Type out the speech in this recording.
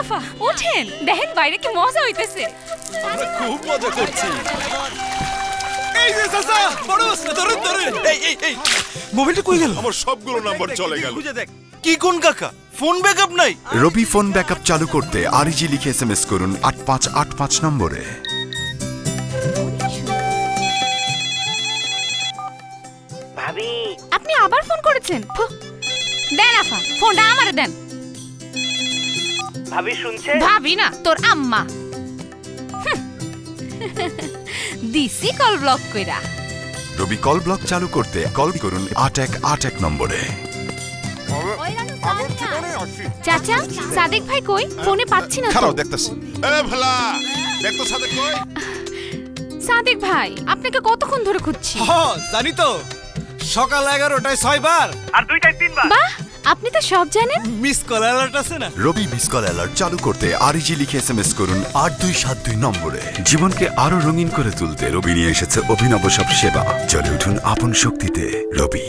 আফা ওঠেন, দেখেন বাইরে কি মজা হইতেছে। আমরা খুব মজা করছি। এই যে চাচা, বড় ধরেন ধরেন। এই মোবাইলটা কই গেল? আমার সবগুলো নাম্বার চলে গেল। খুঁজে দেখ। কি কোন কাকা? ফোন ব্যাকআপ নাই। রবি ফোন ব্যাকআপ চালু করতে আরইজি লিখে এসএমএস করুন 8585 নম্বরে। ভাবি আপনি আবার ফোন করেছেন? দেন আফা, ফোনটা আমারে দেন। ভাবি শুনছে? ভাবি না, তোর আম্মা। দিছি কল ব্লক কইরা। রবি কল ব্লক চালু করতে কল করুন 8181 নম্বরে। চাচা, সাদেক ভাই কই? ফোনে পাচ্ছি না তো। খারাপ দেখতেছি। এ ভোলা, দেখ তো সাদেক কই? সাদেক ভাই, আপনাকে কতক্ষণ ধরে খুঁজছি। হ্যাঁ জানি তো, সকাল 11টায় 6 বার আর 2টায় 3 বার। বাহ, আপনি তো সব জানেন। মিস কল অ্যালার্ট আছে না? রবি মিস কল অ্যালার্ট চালু করতে আরইজি লিখে এসএমএস করুন 8272 নম্বরে। জীবনকে আরো রঙিন করে তুলতে রবি নিয়ে এসেছে অভিনব সব সেবা। চলে উঠুন আপন শক্তিতে রবি।